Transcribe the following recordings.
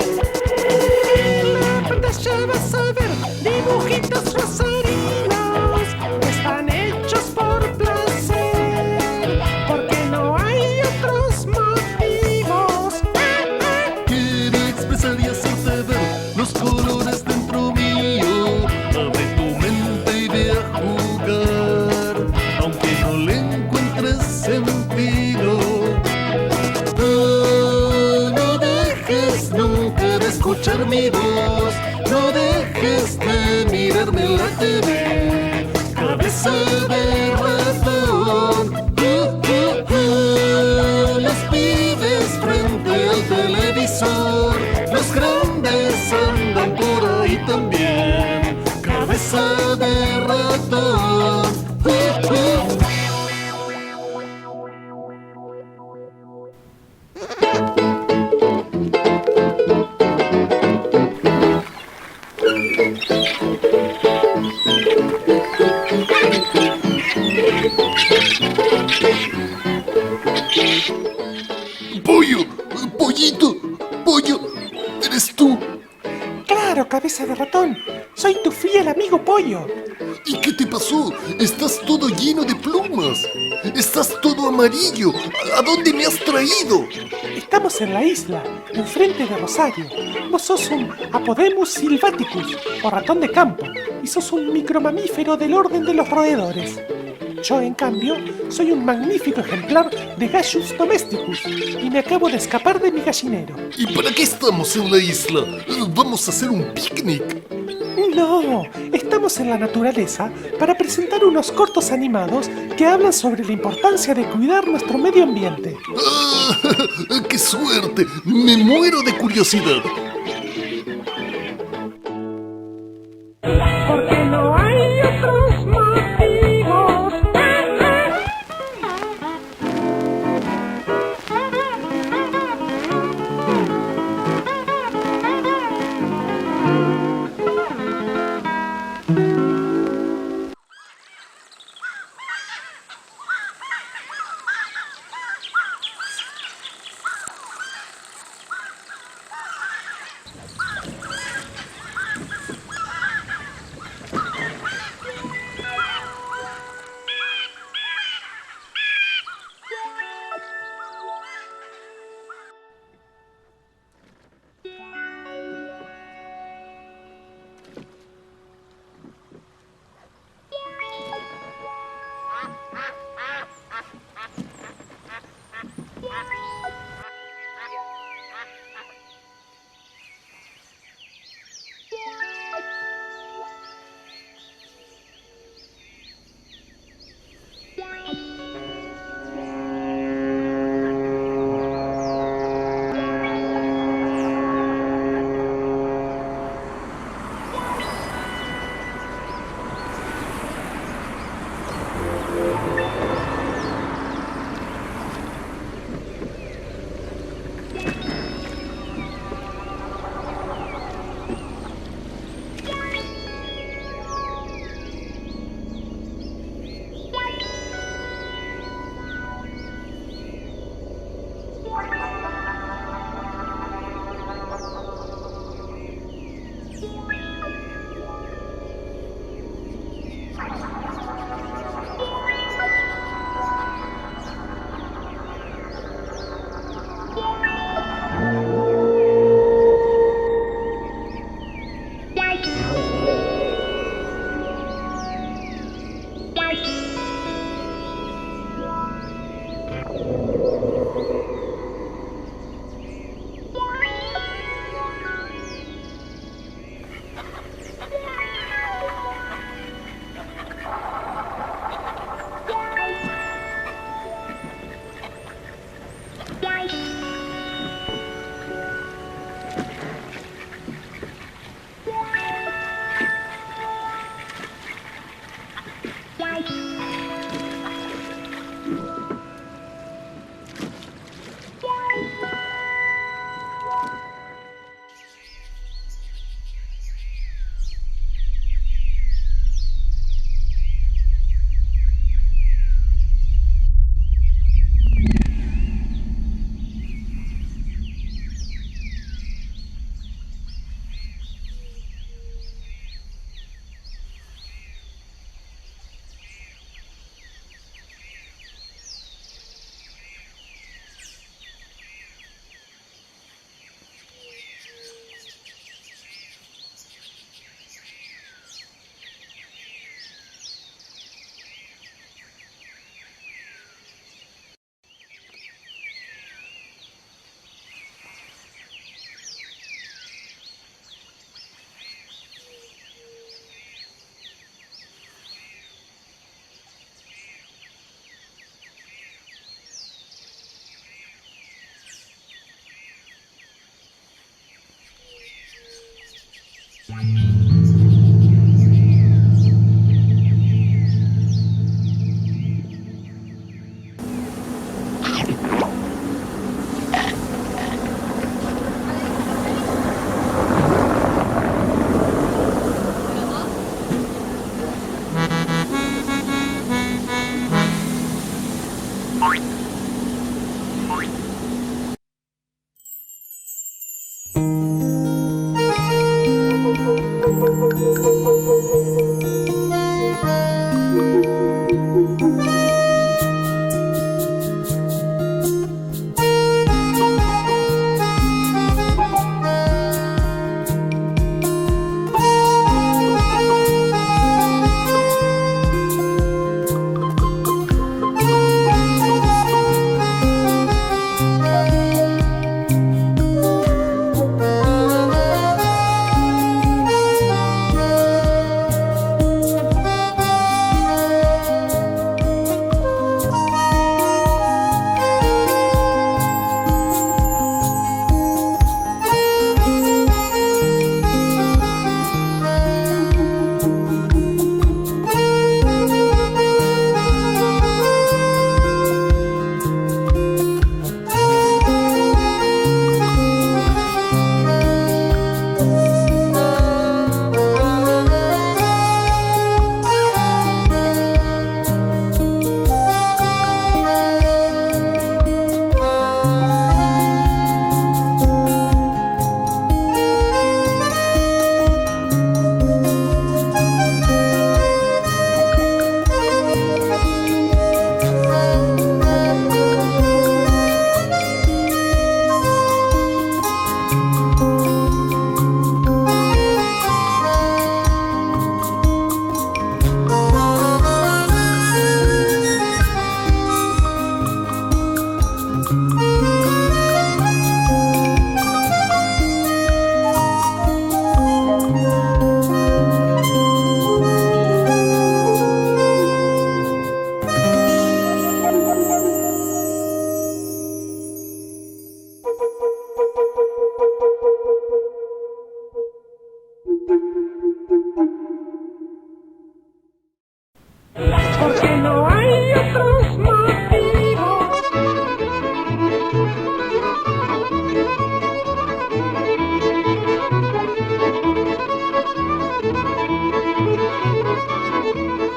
En la pantalla vas a ver dibujitos rosarinos. Están hechos por placer, porque no hay otros motivos. Quiero expresar y hacerte ver los colores dentro mío. Abre tu mente y ve a jugar, aunque no le encuentres sentido. No dejes nunca de escuchar mi voz, no dejes de mirarme en la TV. Cabeza de ratón. Los pibes frente al televisor, los grandes andan por ahí también. Cabeza de ratón. Pollo, pollito, pollo, ¿eres tú? Claro, cabeza de ratón. Soy tu fiel amigo Poyo. ¿Y qué te pasó? Estás todo lleno de plumas. Estás todo amarillo. ¿A dónde me has traído? Estamos en la isla, enfrente de Rosario. Vos sos un Apodemus silvaticus, o ratón de campo, y sos un micromamífero del orden de los roedores. Yo, en cambio, soy un magnífico ejemplar de Gallus domesticus y me acabo de escapar de mi gallinero. ¿Y para qué estamos en la isla? ¿Vamos a hacer un picnic? No, estamos en la naturaleza para presentar unos cortos animados que hablan sobre la importancia de cuidar nuestro medio ambiente. ¡Ah! ¡Qué suerte! Me muero de curiosidad. Porque no hay otros motivos.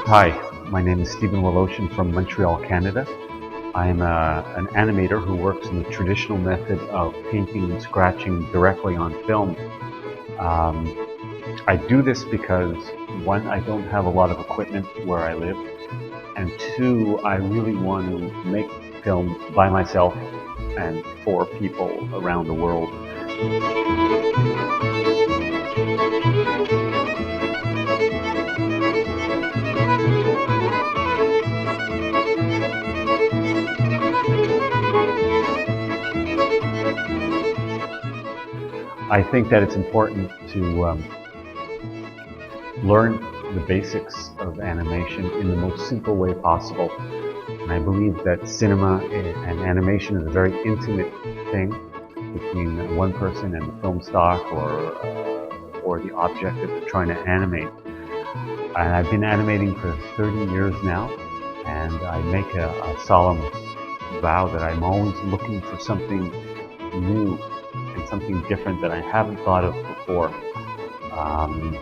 Hi, my name is Stephen Woloshin from Montreal, Canada. I'm an animator who works in the traditional method of painting and scratching directly on film. I do this because, one, I don't have a lot of equipment where I live, and two, I really want to make film by myself and for people around the world. I think that it's important to learn the basics of animation in the most simple way possible. And I believe that cinema and animation is a very intimate thing between one person and the film stock or the object that they're trying to animate. And I've been animating for 30 years now, and I make a solemn vow that I'm always looking for something new and something different that I haven't thought of before. I'm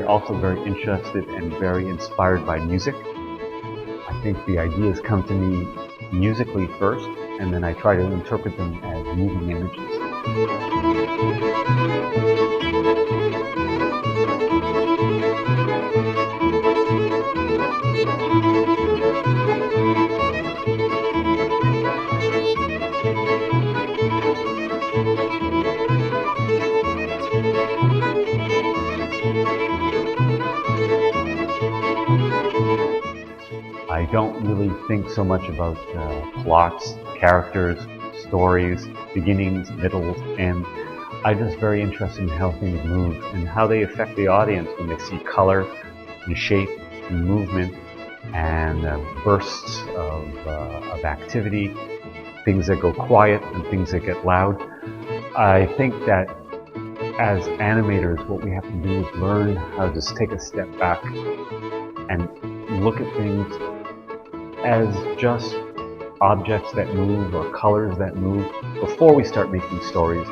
also very interested and very inspired by music. I think the ideas come to me musically first, and then I try to interpret them as moving images. I don't really think so much about plots, characters, stories, beginnings, middles, ends. I'm just very interested in how things move and how they affect the audience when they see color and shape and movement and bursts of activity, things that go quiet and things that get loud. I think that as animators, what we have to do is learn how to just take a step back and look at things as just objects that move or colors that move before we start making stories.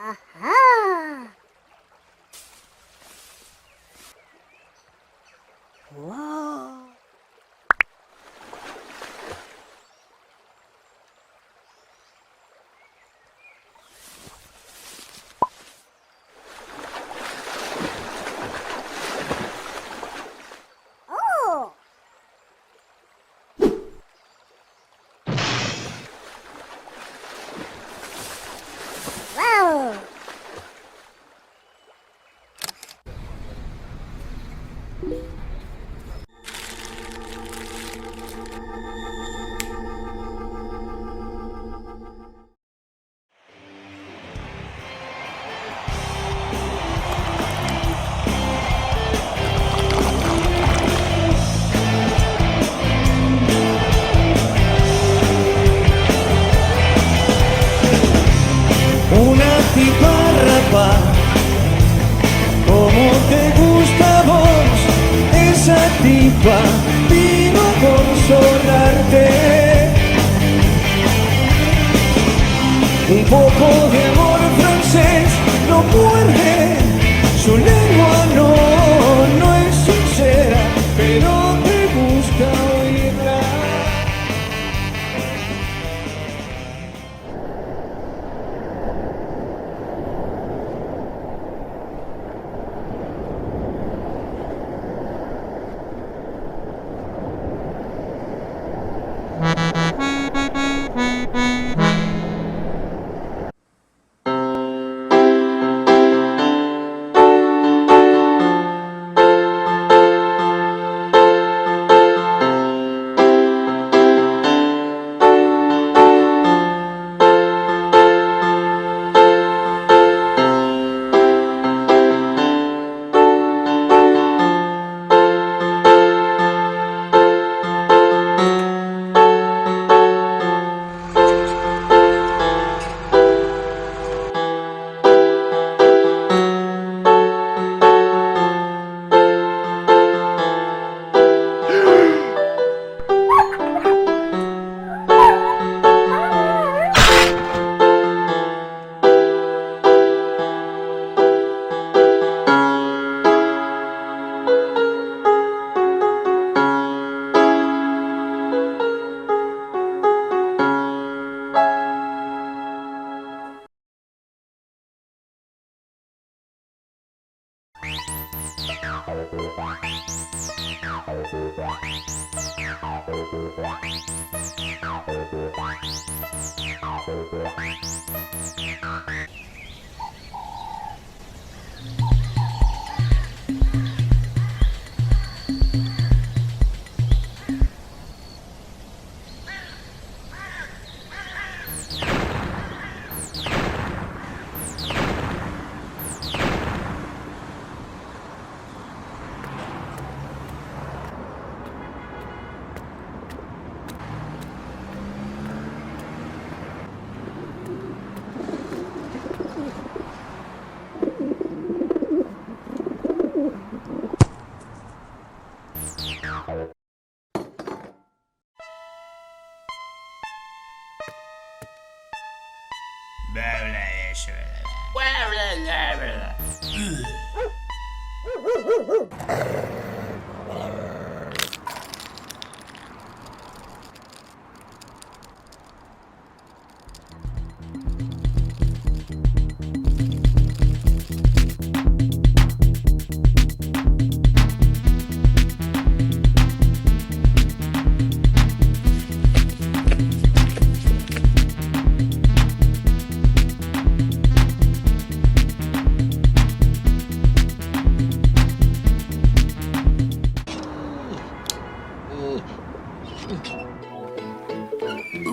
Aha! Whoa! Vino a consolarte. Un poco de amor francés no muerde, su lengua no es sincera, pero te gusta oírla.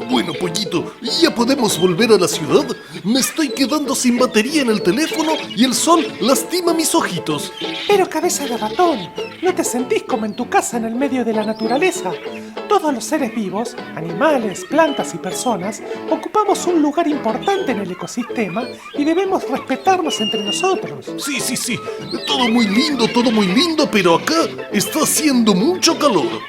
Bueno, Pollito, ¿ya podemos volver a la ciudad? Me estoy quedando sin batería en el teléfono y el sol lastima mis ojitos. Pero Cabeza de Ratón, ¿no te sentís como en tu casa en el medio de la naturaleza? Todos los seres vivos, animales, plantas y personas, ocupamos un lugar importante en el ecosistema y debemos respetarnos entre nosotros. Sí, todo muy lindo, pero acá está haciendo mucho calor.